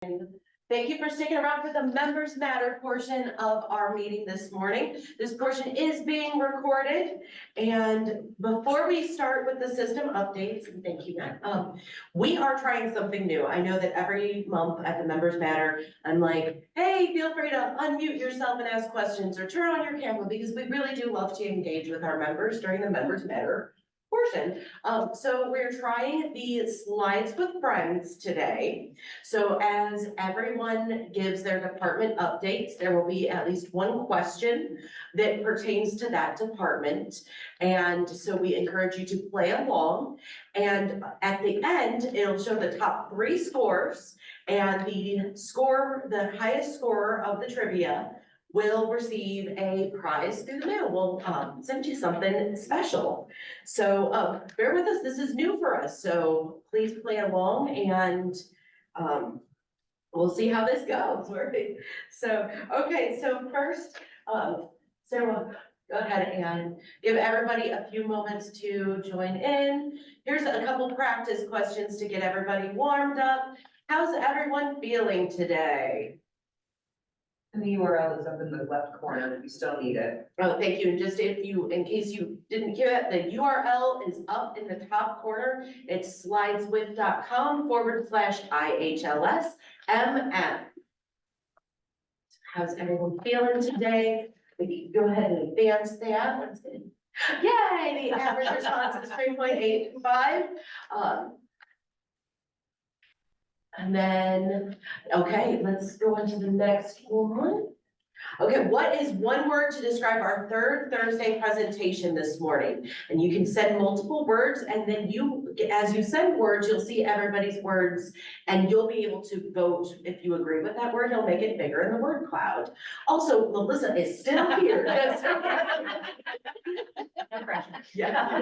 Thank you for sticking around for the Members Matter portion of our meeting this morning. This portion is being recorded. And before we start with the system updates, and thank you, Matt, we are trying something new. I know that every month at the Members Matter, I'm like, hey, feel free to unmute yourself and ask questions or turn on your camera because we really do love to engage with our members during the Members Matter portion. So we're trying the slides with friends today. So as everyone gives their department updates, there will be at least one question that pertains to that department. And so we encourage you to play along. And at the end, it'll show the top 3 scores, and the highest scorer of the trivia will receive a prize through the mail. We'll send you something special. So bear with us, this is new for us, so please play along and we'll see how this goes. So, okay, so first, Sarah, go ahead and give everybody a few moments to join in. Here's a couple practice questions to get everybody warmed up. How's everyone feeling today? And the URL is up in the left corner if you still need it. Oh, thank you. And just in case you didn't hear that, the URL is up in the top corner. It's slideswith.com/IHLS MM. How's everyone feeling today? We can go ahead and advance that. Let's see. Yay, the average response is 3.85. And then, okay, let's go on to the next one. Okay, what is one word to describe our third Thursday presentation this morning? And you can send multiple words, and then as you send words, you'll see everybody's words, and you'll be able to vote. If you agree with that word, you'll make it bigger in the word cloud. Also, Melissa is still here. No pressure. Yeah.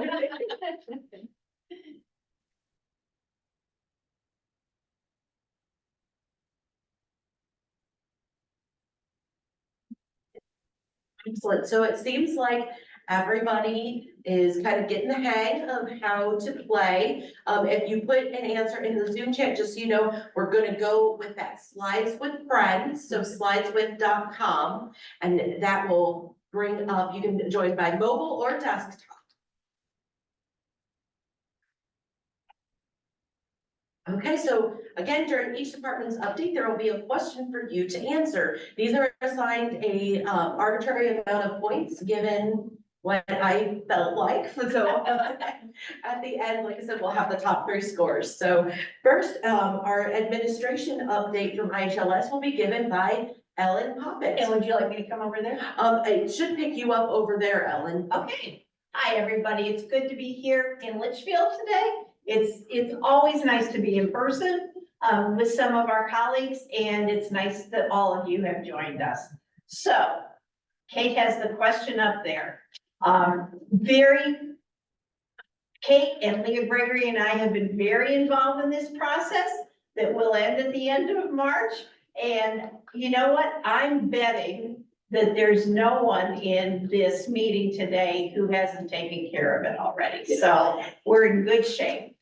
Excellent. So it seems like everybody is kind of getting the hang of how to play. If you put an answer in the Zoom chat, just so you know, we're going to go with that Slides with Friends. So slideswith.com, and that will bring up, you can join by mobile or desktop. Okay, so again, during each department's update, there will be a question for you to answer. These are assigned a arbitrary amount of points given what I felt like. So at the end, like I said, we'll have the top 3 scores. So first, our administration update from IHLS will be given by Ellen Poppett. And would you like me to come over there? It should pick you up over there, Ellen. Okay. Hi, everybody. It's good to be here in Litchfield today. It's always nice to be in person with some of our colleagues, and it's nice that all of you have joined us. So Kate has the question up there. Kate and Leah Gregory and I have been very involved in this process that will end at the end of March. And you know what? I'm betting that there's no one in this meeting today who hasn't taken care of it already. So we're in good shape.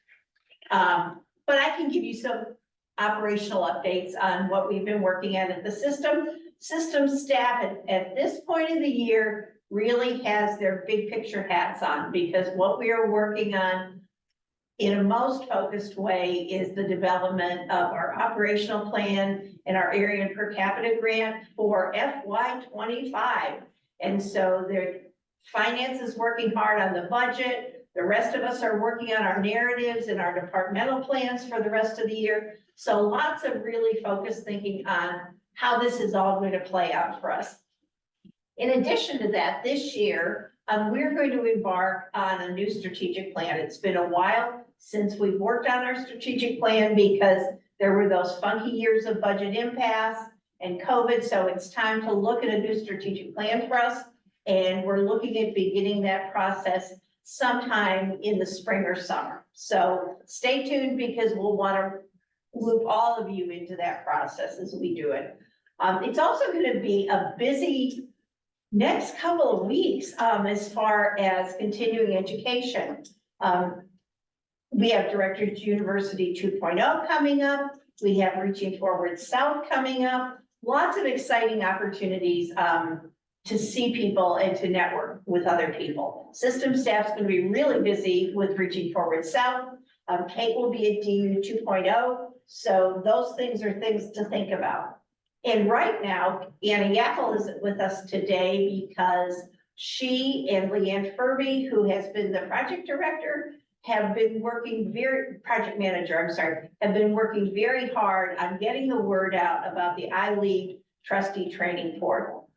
But I can give you some operational updates on what we've been working at the system. System staff at this point of the year really has their big picture hats on, because what we are working on in a most focused way is the development of our operational plan and our area per capita grant for FY25. And so their finance is working hard on the budget. The rest of us are working on our narratives and our departmental plans for the rest of the year. So lots of really focused thinking on how this is all going to play out for us. In addition to that, this year, we're going to embark on a new strategic plan. It's been a while since we've worked on our strategic plan because there were those funky years of budget impasse and COVID. So it's time to look at a new strategic plan for us. And we're looking at beginning that process sometime in the spring or summer. So stay tuned, because we'll want to loop all of you into that process as we do it. It's also going to be a busy next couple of weeks as far as continuing education. We have Directors University 2.0 coming up. We have Reaching Forward South coming up. Lots of exciting opportunities to see people and to network with other people. System staff's gonna be really busy with Reaching Forward South. Kate will be at DU 2.0, so those things are things to think about. And right now, Anna Yaffel is with us today because she and Leanne Furby, who has been the project director, have been working project manager, I'm sorry, have been working very hard on getting the word out about the iLead trustee training portal.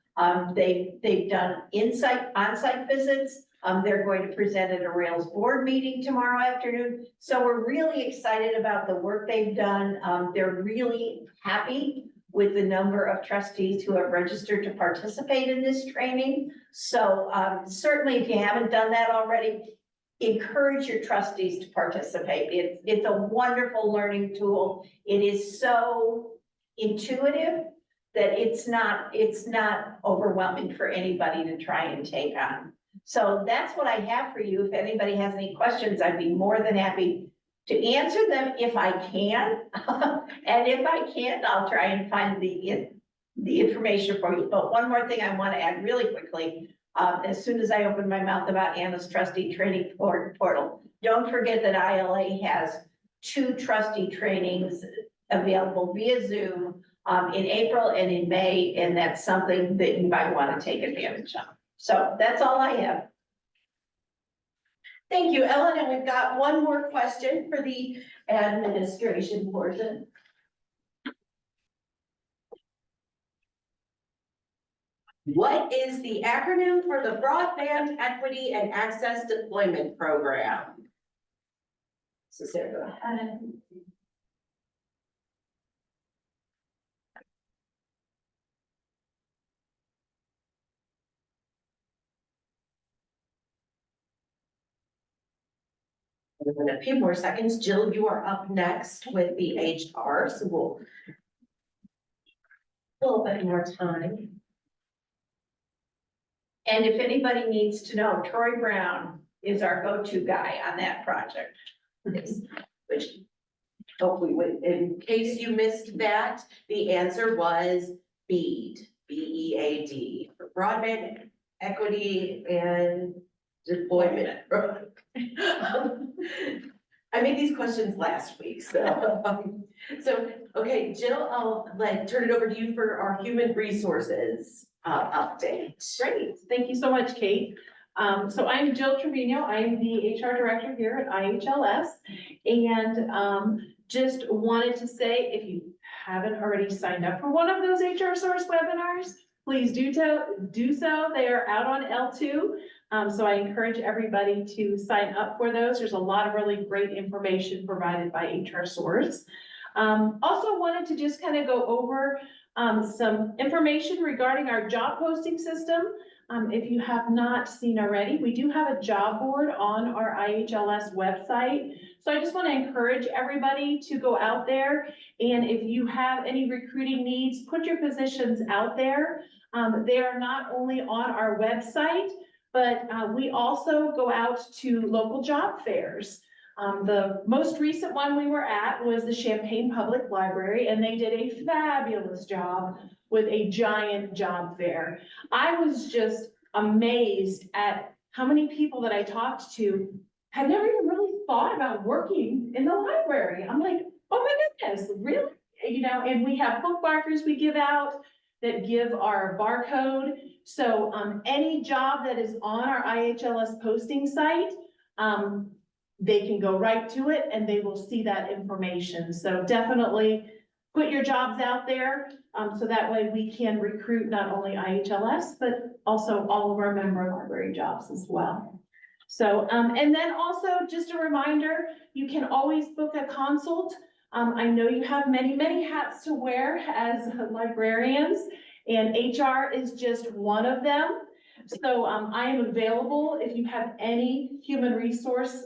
They've done on-site visits. They're going to present at a Rails board meeting tomorrow afternoon. So we're really excited about the work they've done. They're really happy with the number of trustees who have registered to participate in this training. So certainly if you haven't done that already, encourage your trustees to participate. It's a wonderful learning tool. It is so intuitive that it's not overwhelming for anybody to try and take on. So that's what I have for you. If anybody has any questions, I'd be more than happy to answer them if I can. And if I can't, I'll try and find the information for you. But one more thing I want to add really quickly, as soon as I open my mouth about Anna's trustee training portal, don't forget that ILA has 2 trustee trainings available via Zoom in April and in May, and that's something that you might want to take advantage of. So that's all I have. Thank you, Ellen, and we've got one more question for the administration portion. What is the acronym for the Broadband Equity and Access Deployment Program? So Sarah, go ahead. In a few more seconds, Jill, you are up next with the HR, so we'll a little bit more time. And if anybody needs to know, Troy Brown is our go-to guy on that project. Which hopefully, in case you missed that, the answer was BEAD, B-E-A-D, for broadband equity and deployment. I made these questions last week, so, okay, Jill, I'll turn it over to you for our human resources update. Great, thank you so much, Kate. So I'm Jill Trevino, I'm the HR director here at IHLS, and just wanted to say, if you haven't already signed up for one of those HR Source webinars, please do so. They are out on L2. So I encourage everybody to sign up for those. There's a lot of really great information provided by HR Source. Also wanted to just kind of go over some information regarding our job posting system. If you have not seen already, we do have a job board on our IHLS website. So I just want to encourage everybody to go out there. And if you have any recruiting needs, put your positions out there. They are not only on our website, but we also go out to local job fairs. The most recent one we were at was the Champaign Public Library, and they did a fabulous job with a giant job fair. I was just amazed at how many people that I talked to had never even really thought about working in the library. I'm like, oh my goodness, really? You know, and we have bookmarkers we give out that give our barcode. So any job that is on our IHLS posting site, they can go right to it and they will see that information. So definitely put your jobs out there so that way we can recruit not only IHLS, but also all of our member library jobs as well. So, and then also just a reminder, you can always book a consult. I know you have many, many hats to wear as librarians, and HR is just one of them. So I am available if you have any human resource,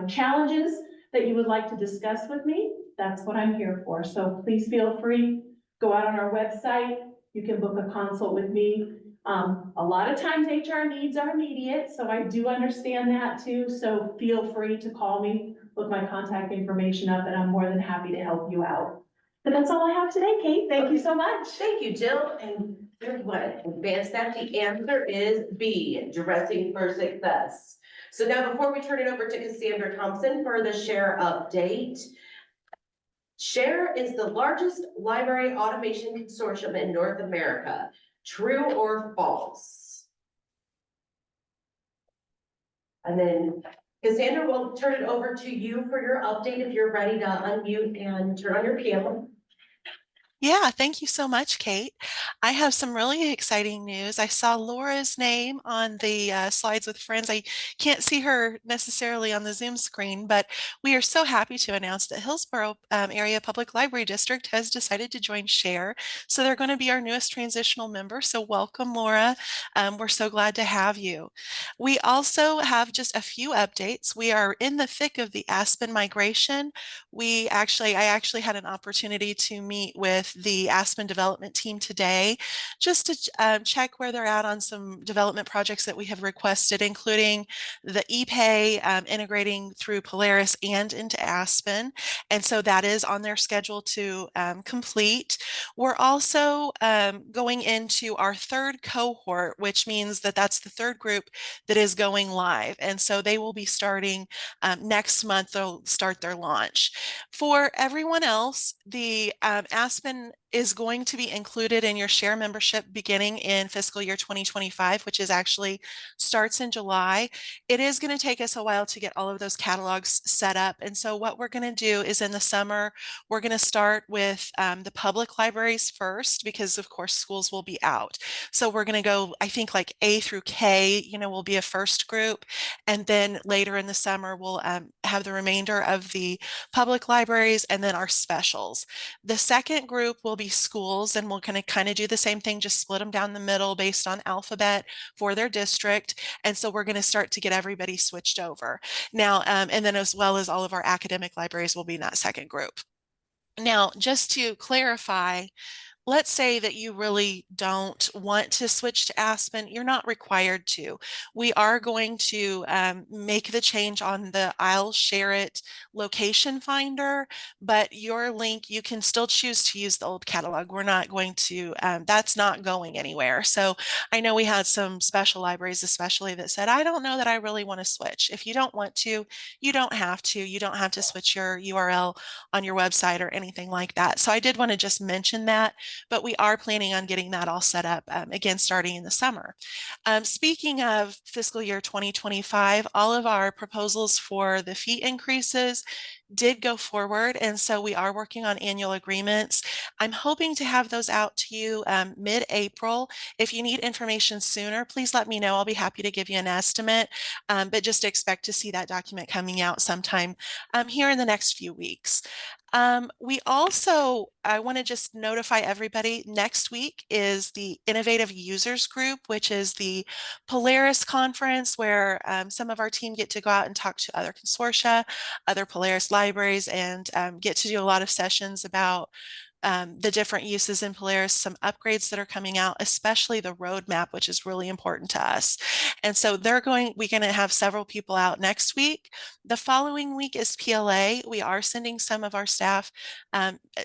challenges that you would like to discuss with me. That's what I'm here for. So please feel free, go out on our website. You can book a consult with me. A lot of times HR needs are immediate, so I do understand that too. So feel free to call me look my contact information up, and I'm more than happy to help you out. But that's all I have today, Kate. Thank you so much. Thank you, Jill. And here's what, advanced that the answer is B, dressing for success. So now before we turn it over to Cassandra Thompson for the share update. Share is the largest library automation consortium in North America. True or false? And then Cassandra, we'll turn it over to you for your update if you're ready to unmute and turn on your camera. Yeah, thank you so much, Kate. I have some really exciting news. I saw Laura's name on the slides with friends. I can't see her necessarily on the Zoom screen, but we are so happy to announce that Hillsborough Area Public Library District has decided to join SHARE. So they're going to be our newest transitional member. So welcome, Laura. We're so glad to have you. We also have just a few updates. We are in the thick of the Aspen migration. I actually had an opportunity to meet with the Aspen development team today, just to check where they're at on some development projects that we have requested, including the ePay integrating through Polaris and into Aspen. And so that is on their schedule to complete. We're also going into our third cohort, which means that that's the third group that is going live. And so they will be starting next month, they'll start their launch. For everyone else, the Aspen is going to be included in your SHARE membership beginning in fiscal year 2025, which is actually starts in July. It is going to take us a while to get all of those catalogs set up. And so what we're going to do is in the summer, we're going to start with the public libraries first, because of course schools will be out. So we're going to go, I think like A through K, will be a first group. And then later in the summer, we'll have the remainder of the public libraries and then our specials. The second group will be schools, and we're going to kind of do the same thing, just split them down the middle based on alphabet for their district. And so we're going to start to get everybody switched over now. And then as well as all of our academic libraries will be in that second group. Now, just to clarify, let's say that you really don't want to switch to Aspen, you're not required to. We are going to make the change on the I'll Share It location finder, but your link, you can still choose to use the old catalog. We're not going to, that's not going anywhere. So I know we had some special libraries especially that said, I don't know that I really want to switch. If you don't want to, you don't have to. You don't have to switch your URL on your website or anything like that. So I did want to just mention that. But we are planning on getting that all set up again, starting in the summer. Speaking of fiscal year 2025, all of our proposals for the fee increases did go forward. And so we are working on annual agreements. I'm hoping to have those out to you mid-April. If you need information sooner, please let me know. I'll be happy to give you an estimate, but just expect to see that document coming out sometime here in the next few weeks. We also, I want to just notify everybody, next week is the Innovative Users Group, which is the Polaris conference where some of our team get to go out and talk to other consortia, other Polaris libraries, and get to do a lot of sessions about the different uses in Polaris, some upgrades that are coming out, especially the roadmap, which is really important to us. And so we're going to have several people out next week. The following week is PLA. We are sending some of our staff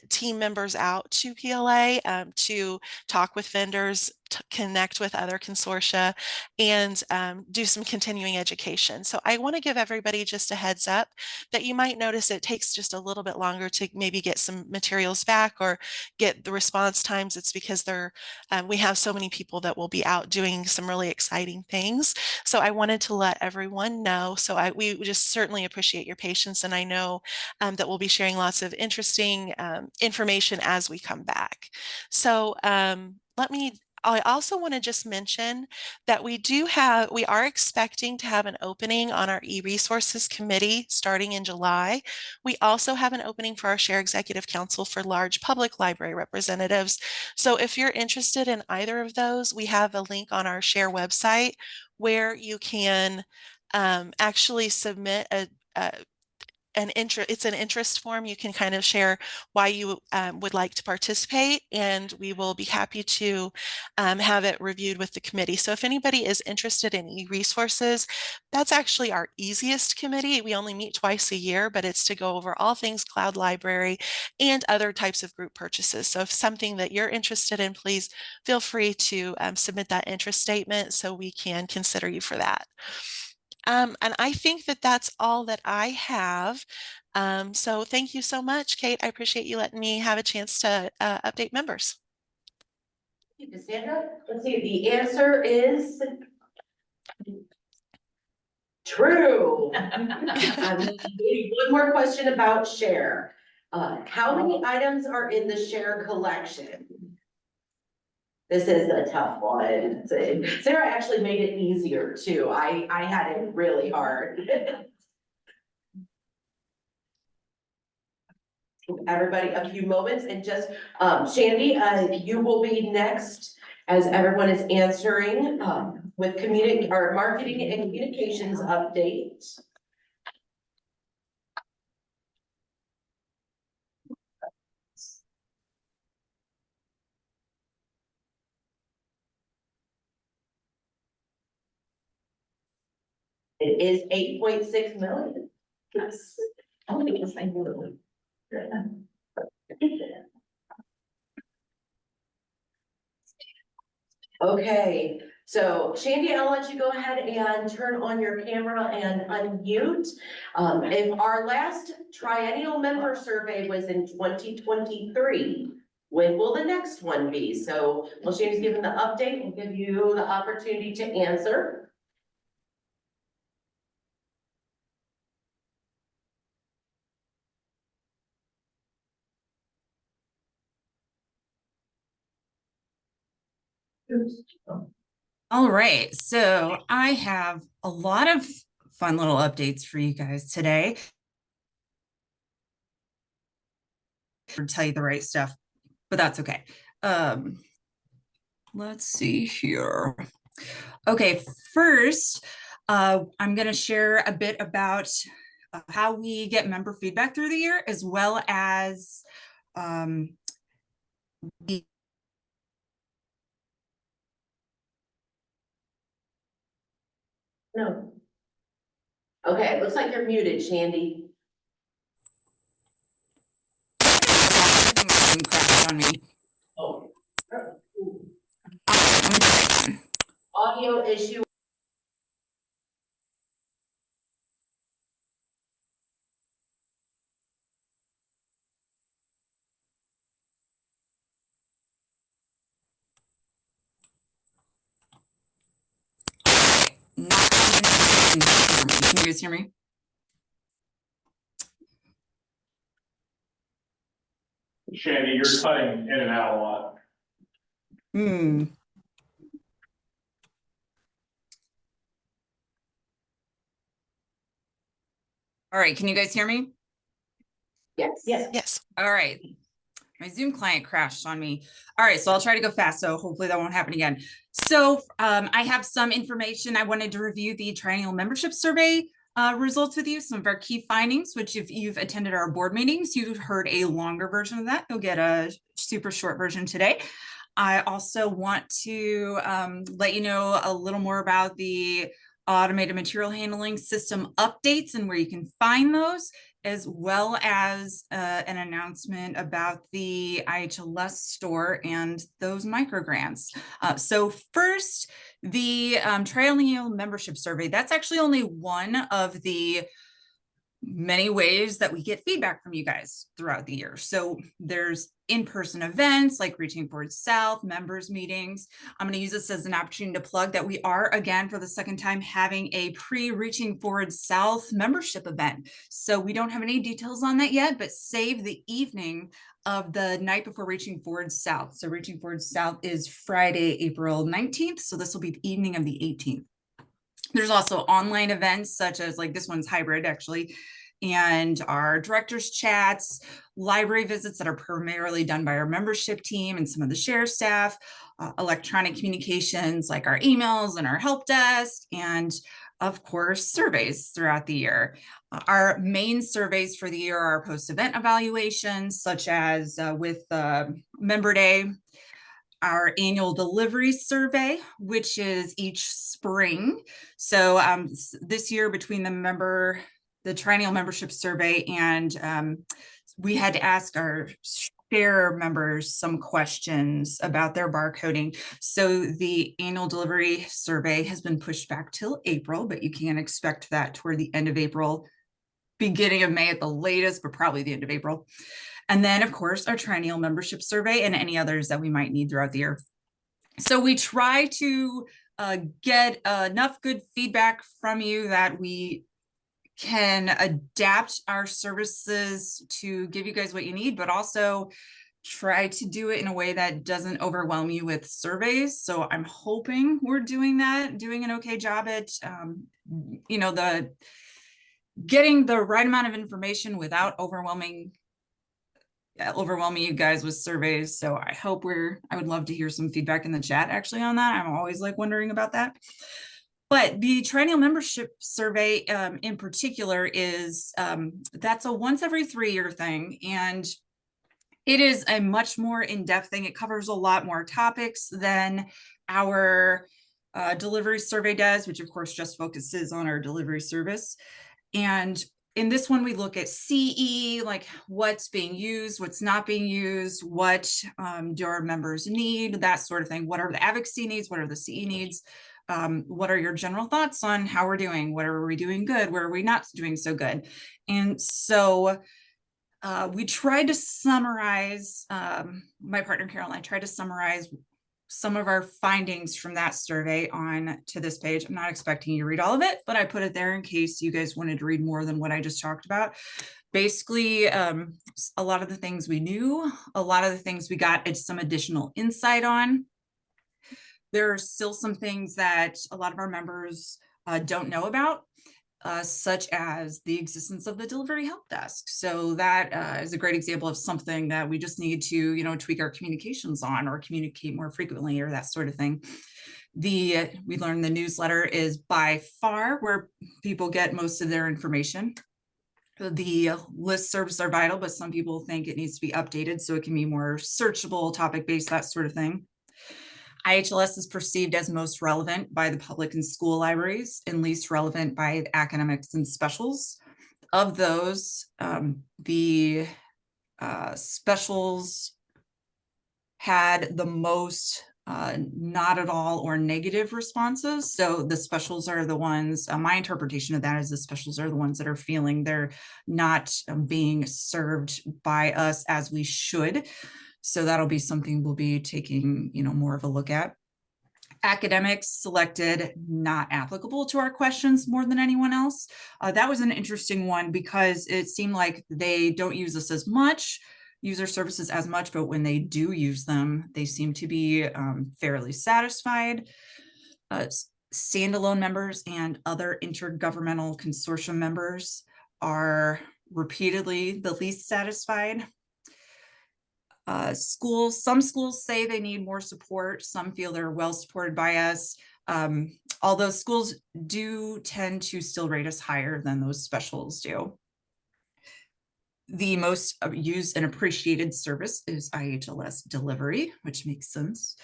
team members out to PLA to talk with vendors, to connect with other consortia, and do some continuing education. So I want to give everybody just a heads up that you might notice it takes just a little bit longer to maybe get some materials back or get the response times. It's because we have so many people that will be out doing some really exciting things. So I wanted to let everyone know. So we just certainly appreciate your patience, and I know that we'll be sharing lots of interesting information as we come back. So I also want to just mention that we are expecting to have an opening on our e-resources committee starting in July. We also have an opening for our SHARE Executive Council for large public library representatives. So if you're interested in either of those, we have a link on our SHARE website where you can actually submit it's an interest form. You can kind of share why you would like to participate, and we will be happy to have it reviewed with the committee. So if anybody is interested in e-resources, that's actually our easiest committee. We only meet twice a year, but it's to go over all things cloud library and other types of group purchases. So if something that you're interested in, please feel free to submit that interest statement so we can consider you for that. And I think that that's all that I have. So thank you so much, Kate. I appreciate you letting me have a chance to update members. Thank you, Cassandra. Let's see, the answer is true. One more question about share. How many items are in the share collection? This is a tough one. Sarah actually made it easier too. I had it really hard. Everybody a few moments, and just, Shandy, you will be next as everyone is answering, with marketing and communications update. It is 8.6 million. Yes. Oh, yes, I know. Okay, so Shandy, I'll let you go ahead and turn on your camera and unmute. If our last triennial member survey was in 2023, when will the next one be? So while Shandy's giving the update, we'll give you the opportunity to answer. All right, so I have a lot of fun little updates for you guys today. To tell you the right stuff, but that's okay. Let's see here. Okay, first, I'm going to share a bit about how we get member feedback through the year, as well as No. Okay, it looks like you're muted, Shandy. crashed on me. Oh. Audio issue. Can you guys hear me? Shandy, you're cutting in and out a lot. All right, can you guys hear me? Yes. Yes. All right. My Zoom client crashed on me. All right, so I'll try to go fast, so hopefully that won't happen again. So I have some information. I wanted to review the triennial membership survey results with you, some of our key findings, which if you've attended our board meetings, you've heard a longer version of that. You'll get a super short version today. I also want to let you know a little more about the automated material handling system updates and where you can find those, as well as an announcement about the IHLS store and those micro grants. So first, the triennial membership survey, that's actually only one of the many ways that we get feedback from you guys throughout the year. So there's in-person events like Reaching Forward South, members meetings. I'm going to use this as an opportunity to plug that we are, again, for the second time, having a pre-Reaching Forward South membership event. So we don't have any details on that yet, but save the evening of the night before Reaching Forward South. So Reaching Forward South is Friday, April 19th. So this will be the evening of the 18th. There's also online events such as, like, this one's hybrid actually, and our directors chats, library visits that are primarily done by our membership team and some of the share staff, electronic communications like our emails and our help desk, and of course, surveys throughout the year. Our main surveys for the year are post-event evaluations, such as with Member Day, our annual delivery survey, which is each spring. So this year, between the triennial membership survey, and we had to ask our share members some questions about their barcoding. So the annual delivery survey has been pushed back till April, but you can expect that toward the end of April, beginning of May at the latest, but probably the end of April. And then, of course, our triennial membership survey and any others that we might need throughout the year. So we try to get enough good feedback from you that we can adapt our services to give you guys what you need, but also try to do it in a way that doesn't overwhelm you with surveys. So I'm hoping we're doing an okay job at, getting the right amount of information without overwhelming you guys with surveys. So I would love to hear some feedback in the chat actually on that. I'm always wondering about that. But the triennial membership survey in particular is, that's a once every 3-year thing. And it is a much more in-depth thing. It covers a lot more topics than our delivery survey does, which of course just focuses on our delivery service. And in this one, we look at CE, like what's being used, what's not being used, what do our members need, that sort of thing. What are the advocacy needs? What are the CE needs? What are your general thoughts on how we're doing? Where are we doing good? Where are we not doing so good? And so we tried to summarize, my partner Carol and I tried to summarize some of our findings from that survey on to this page. I'm not expecting you to read all of it, but I put it there in case you guys wanted to read more than what I just talked about. Basically, a lot of the things we knew, a lot of the things we got some additional insight on. There are still some things that a lot of our members don't know about, such as the existence of the delivery help desk. So that is a great example of something that we just need to, tweak our communications on or communicate more frequently or that sort of thing. We learned the newsletter is by far where people get most of their information. The listservs are vital, but some people think it needs to be updated so it can be more searchable, topic-based, that sort of thing. IHLS is perceived as most relevant by the public and school libraries and least relevant by the academics and specials. Of those, the specials had the most not at all or negative responses. So the specials are the ones, my interpretation of that is the specials are the ones that are feeling they're not being served by us as we should. So that'll be something we'll be taking, more of a look at. Academics selected not applicable to our questions more than anyone else. That was an interesting one because it seemed like they don't use us as much, use our services as much, but when they do use them, they seem to be fairly satisfied. Standalone members and other intergovernmental consortium members are repeatedly the least satisfied. Some schools say they need more support. Some feel they're well supported by us. Although schools do tend to still rate us higher than those specials do. The most used and appreciated service is IHLS delivery, which makes sense.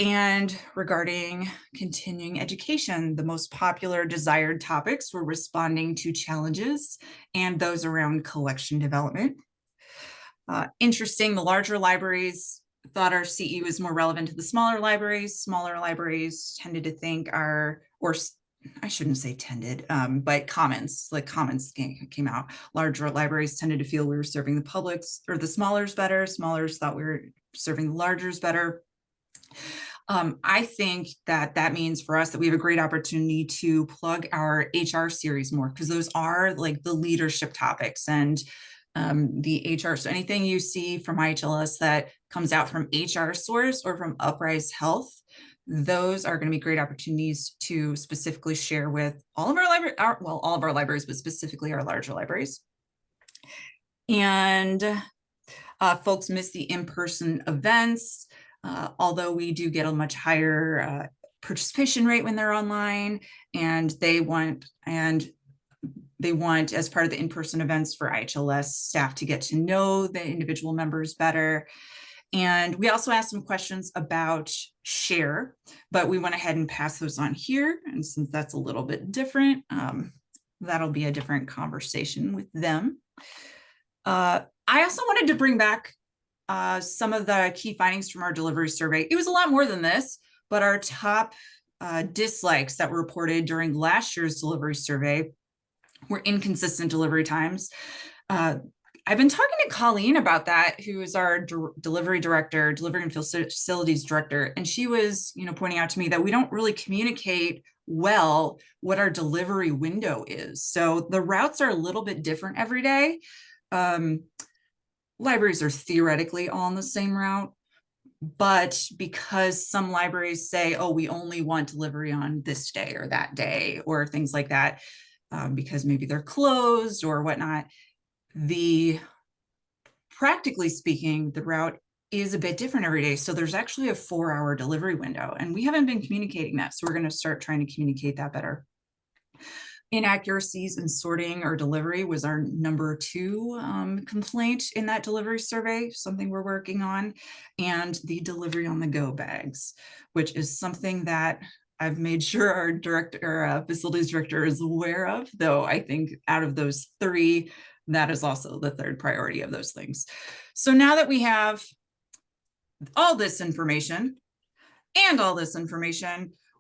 And regarding continuing education, the most popular desired topics were responding to challenges and those around collection development. Interesting, the larger libraries thought our CE was more relevant to the smaller libraries. Smaller libraries tended to think I shouldn't say tended, but comments came out. Larger libraries tended to feel we were serving the publics or the smallers better. Smallers thought we were serving the largers better. I think that means for us that we have a great opportunity to plug our HR series more because those are like the leadership topics and the HR. So anything you see from IHLS that comes out from HR source or from Uprise Health, those are going to be great opportunities to specifically share with all of our all of our libraries, but specifically our larger libraries. And folks miss the in-person events, although we do get a much higher participation rate when they're online, and they want, as part of the in-person events for IHLS staff to get to know the individual members better. And we also asked some questions about share, but we went ahead and passed those on here. And since that's a little bit different, that'll be a different conversation with them. I also wanted to bring back some of the key findings from our delivery survey. It was a lot more than this, but our top dislikes that were reported during last year's delivery survey were inconsistent delivery times. I've been talking to Colleen about that, who is our delivery director, delivery and facilities director, and she was, pointing out to me that we don't really communicate well what our delivery window is. So the routes are a little bit different every day. Libraries are theoretically all on the same route, but because some libraries say, oh, we only want delivery on this day or that day, or things like that, because maybe they're closed or whatnot, practically speaking, the route is a bit different every day. So there's actually a 4-hour delivery window, and we haven't been communicating that. So we're going to start trying to communicate that better. Inaccuracies in sorting or delivery was our number 2 complaint in that delivery survey, something we're working on, and the delivery on the go bags, which is something that I've made sure our director, facilities director is aware of, though I think out of those 3, that is also the 3rd priority of those things. So now that we have all this information,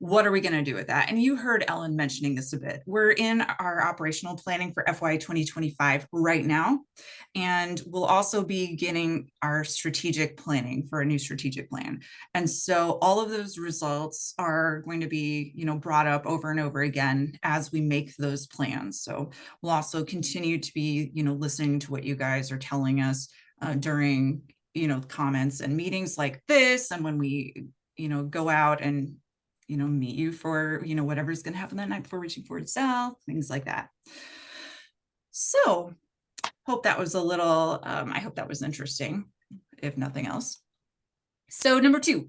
what are we going to do with that? And you heard Ellen mentioning this a bit. We're in our operational planning for FY 2025 right now, and we'll also be beginning our strategic planning for a new strategic plan. And so all of those results are going to be, brought up over and over again as we make those plans. So we'll also continue to be, listening to what you guys are telling us during, comments and meetings like this, and when we, go out and meet you for, whatever's going to happen that night before reaching forward south, things like that. So hope that was a little, I hope that was interesting, if nothing else. So number 2,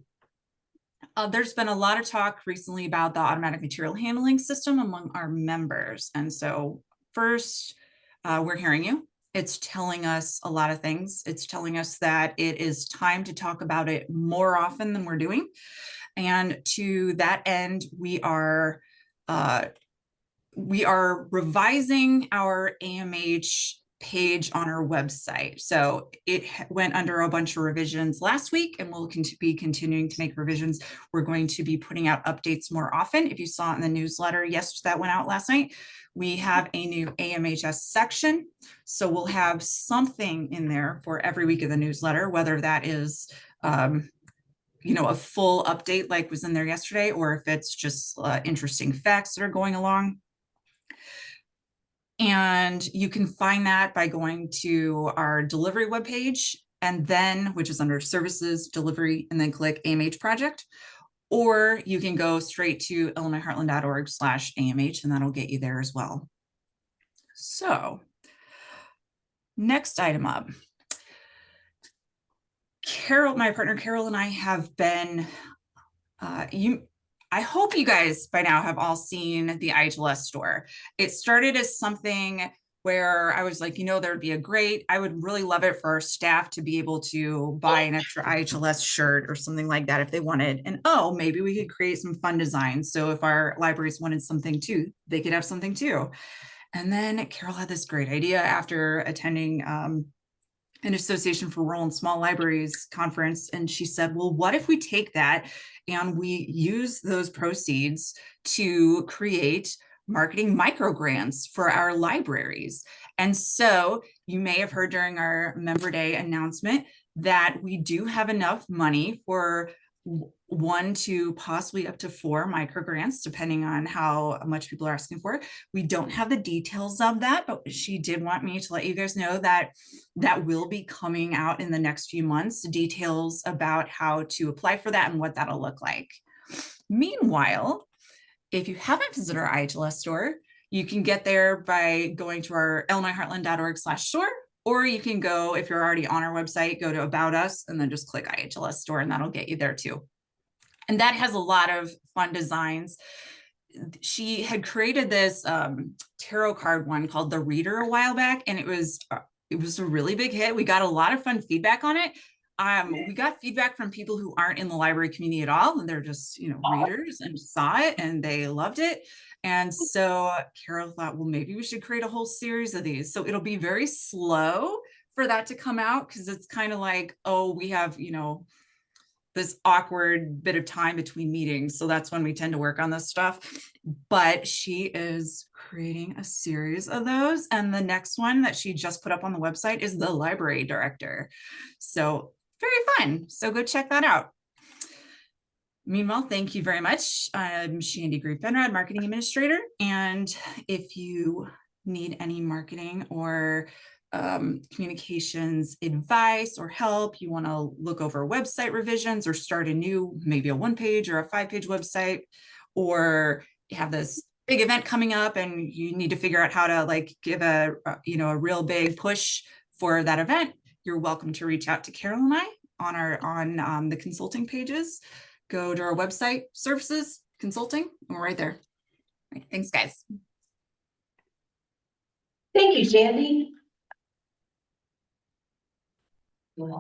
there's been a lot of talk recently about the automatic material handling system among our members. And so first, we're hearing you. It's telling us a lot of things. It's telling us that it is time to talk about it more often than we're doing. And to that end, we are revising our AMH page on our website. So it went under a bunch of revisions last week, and we'll be continuing to make revisions. We're going to be putting out updates more often. If you saw it in the newsletter, that went out last night, we have a new AMHS section. So we'll have something in there for every week of the newsletter, whether that is a full update like was in there yesterday, or if it's just interesting facts that are going along. And you can find that by going to our delivery webpage, and then, which is under services, delivery, and then click AMH project, or you can go straight to illinoisheartland.org/AMH, and that'll get you there as well. So next item up. Carol, my partner Carol, and I have been, I hope you guys by now have all seen the IHLS store. It started as something where I was like, I would really love it for our staff to be able to buy an extra IHLS shirt or something like that if they wanted. And maybe we could create some fun designs. So if our libraries wanted something too, they could have something too. And then Carol had this great idea after attending an Association for Rural and Small Libraries conference. And she said, well, what if we take that and we use those proceeds to create marketing micro grants for our libraries? And so you may have heard during our Member Day announcement that we do have enough money for 1 to possibly up to 4 micro grants, depending on how much people are asking for. We don't have the details of that, but she did want me to let you guys know that that will be coming out in the next few months, details about how to apply for that and what that'll look like. Meanwhile, if you haven't visited our IHLS store, you can get there by going to our illinoisheartland.org/store, or you can go, if you're already on our website, go to About Us and then just click IHLS store, and that'll get you there too. And that has a lot of fun designs. She had created this tarot card one called The Reader a while back, and it was a really big hit. We got a lot of fun feedback on it. We got feedback from people who aren't in the library community at all, and they're just, readers, and saw it and they loved it. And so Carol thought, well, maybe we should create a whole series of these. So it'll be very slow for that to come out, because it's kind of like, oh, we have, this awkward bit of time between meetings. So that's when we tend to work on this stuff. But she is creating a series of those. And the next one that she just put up on the website is the library director. So very fun. So go check that out. Meanwhile, thank you very much. I'm Shandy Grief-Benrad, Marketing Administrator. And if you need any marketing or communications advice or help, you want to look over website revisions or start a new, maybe a 1-page or a 5-page website, or you have this big event coming up and you need to figure out how to give a real big push for that event, you're welcome to reach out to Carol and I on the consulting pages. Go to our website, services, consulting, and we're right there. Right, thanks, guys. Thank you, Shandy. And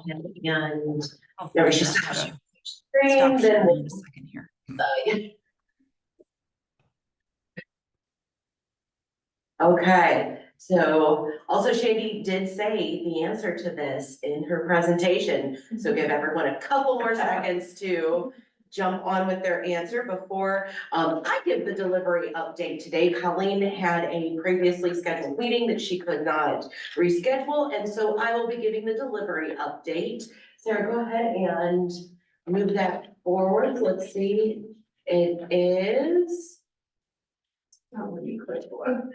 I'll there we figure should out how to screen, stop then sharing we'll in a second here. Okay, so also Shandy did say the answer to this in her presentation. So give everyone a couple more seconds to jump on with their answer before I give the delivery update today. Colleen had a previously scheduled meeting that she could not reschedule, and so I will be giving the delivery update. Sarah, go ahead and move that forward. Let's see. It is. Oh, what do you click for?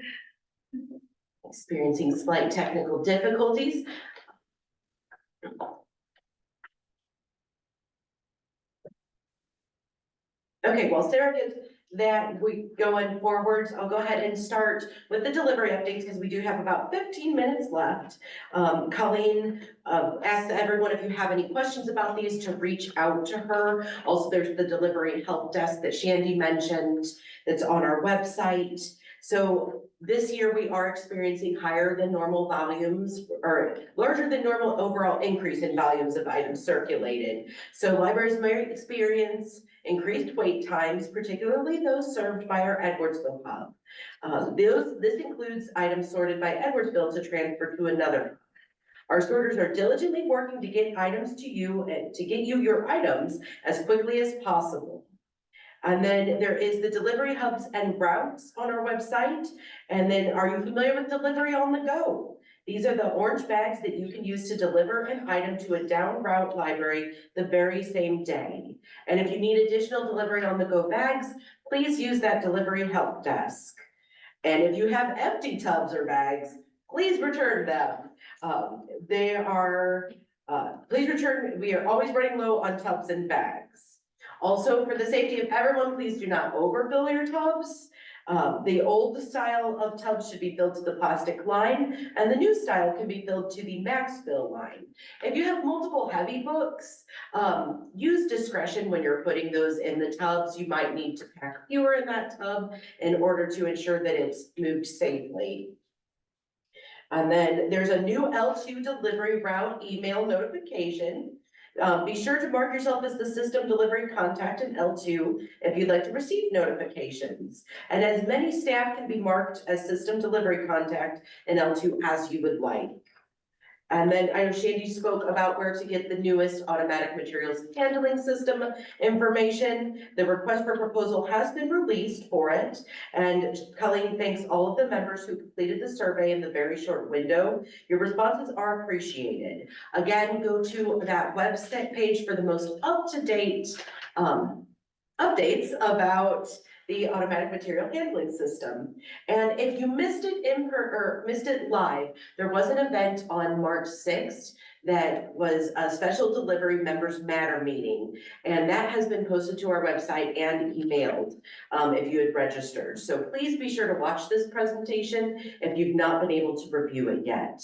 Experiencing slight technical difficulties. Okay, well, Sarah gets that we going forwards. I'll go ahead and start with the delivery updates because we do have about 15 minutes left. Colleen asked everyone if you have any questions about these to reach out to her. Also, there's the delivery help desk that Shandy mentioned that's on our website. So this year we are experiencing higher than normal volumes, or larger than normal overall increase in volumes of items circulated. So libraries may experience increased wait times, particularly those served by our Edwardsville hub. This includes items sorted by Edwardsville to transfer to another. Our sorters are diligently working to get items to you and to get you your items as quickly as possible. And then there is the delivery hubs and routes on our website. And then are you familiar with delivery on the go? These are the orange bags that you can use to deliver an item to a down route library the very same day. And if you need additional delivery on the go bags, please use that delivery help desk. And if you have empty tubs or bags, please return them. Please return, we are always running low on tubs and bags. Also, for the safety of everyone, please do not overfill your tubs. The old style of tubs should be filled to the plastic line, and the new style can be filled to the max fill line. If you have multiple heavy books, use discretion when you're putting those in the tubs. You might need to pack fewer in that tub in order to ensure that it's moved safely. And then there's a new L2 delivery route email notification. Be sure to mark yourself as the system delivery contact in L2 if you'd like to receive notifications. And as many staff can be marked as system delivery contact in L2 as you would like. And then I know Shandy spoke about where to get the newest automatic materials handling system information. The request for proposal has been released for it. And Colleen thanks all of the members who completed the survey in the very short window. Your responses are appreciated. Again, go to that website page for the most up-to-date updates about the automatic material handling system. And if you missed it live, there was an event on March 6th that was a special delivery members matter meeting. And that has been posted to our website and emailed if you had registered. So please be sure to watch this presentation if you've not been able to review it yet.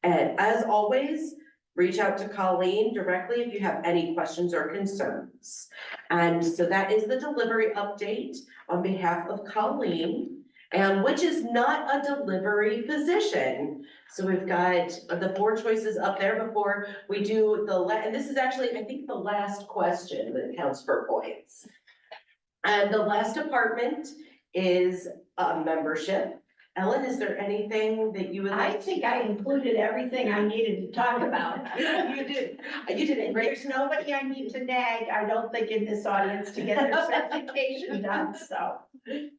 And as always, reach out to Colleen directly if you have any questions or concerns. And so that is the delivery update on behalf of Colleen, and which is not a delivery position. So we've got the 4 choices up there before we do and this is actually, I think, the last question that counts for points. And the last department is membership. Ellen, is there anything that you would I like? think I included everything I needed to talk about. You did a great. There's nobody I need to nag, I don't think, in this audience to get their certification done, so.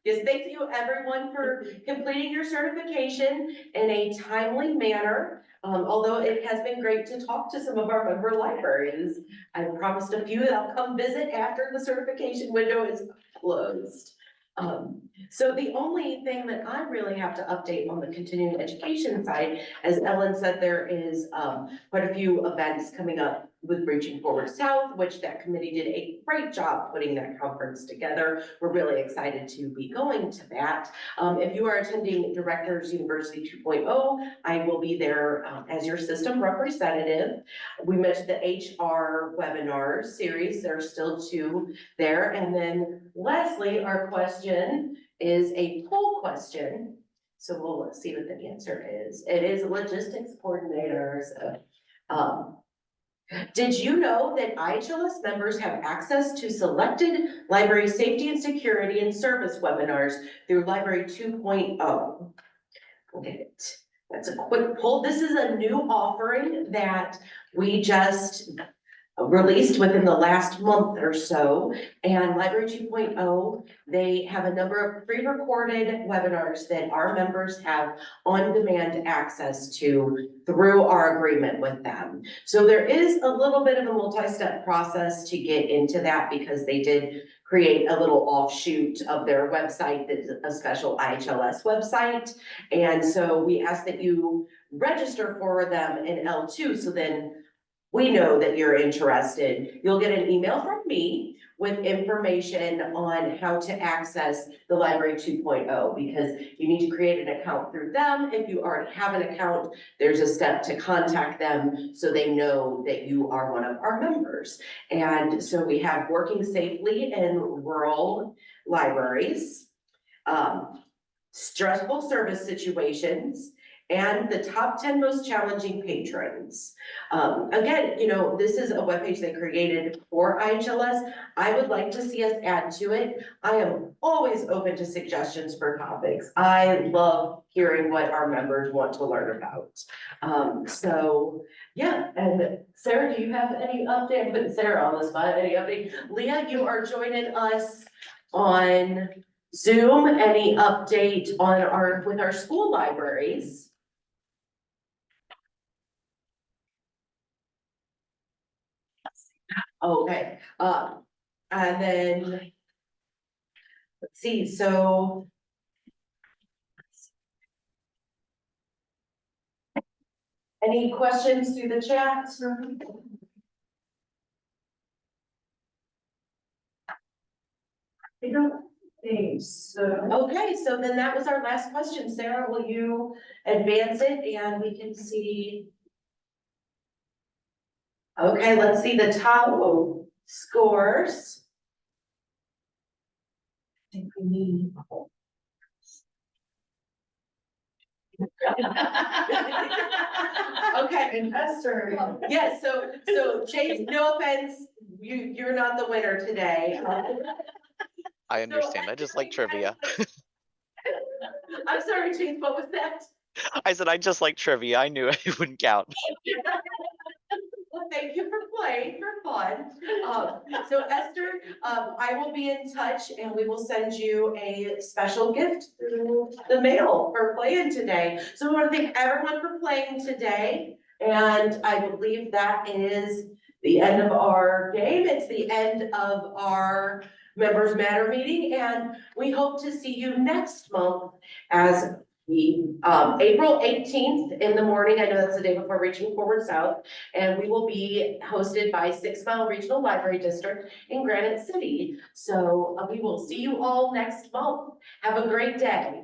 Yes, thank you everyone for completing your certification in a timely manner. Although it has been great to talk to some of our member libraries. I promised a few that I'll come visit after the certification window is closed. So the only thing that I really have to update on the continuing education side, as Ellen said, there is quite a few events coming up with Reaching Forward South, which that committee did a great job putting that conference together. We're really excited to be going to that. If you are attending Directors University 2.0, I will be there as your system representative. We mentioned the HR webinar series. There are still 2 there. And then lastly, our question is a poll question. So we'll see what the answer is. It is logistics coordinator. So, did you know that IHLS members have access to selected library safety and security and service webinars through Library 2.0? Okay, that's a quick poll. This is a new offering that we just released within the last month or so. And Library 2.0, they have a number of pre-recorded webinars that our members have on-demand access to through our agreement with them. So there is a little bit of a multi-step process to get into that because they did create a little offshoot of their website that's a special IHLS website. And so we ask that you register for them in L2, so then we know that you're interested. You'll get an email from me with information on how to access the Library 2.0 because you need to create an account through them. If you already have an account, there's a step to contact them so they know that you are one of our members. And so we have working safely in rural libraries, stressful service situations, and the top 10 most challenging patrons. Again, this is a webpage they created for IHLS. I would like to see us add to it. I am always open to suggestions for topics. I love hearing what our members want to learn about. So yeah, and Sarah, do you have any update? I'm putting Sarah on the spot. Any update? Leah, you are joining us on Zoom. Any update on with our school libraries? Okay, and then, let's see, so. Any questions through the chat? I don't think so. Okay, so then that was our last question. Sarah, will you advance it and we can see? Okay, let's see the top scores. I think we need. Okay. Investor. Yes, so Chase, no offense, you're not the winner today. I understand. I just like trivia. I'm sorry, Chase, what was that? I said I just like trivia. I knew it wouldn't count. Well, thank you for playing, for fun. So Esther, I will be in touch and we will send you a special gift through the mail for playing today. So I want to thank everyone for playing today. And I believe that is the end of our game. It's the end of our Members Matter meeting. And we hope to see you next month as April 18th in the morning. I know that's the day before Reaching Forward South, and we will be hosted by 6 Mile Regional Library District in Granite City. So we will see you all next month. Have a great day.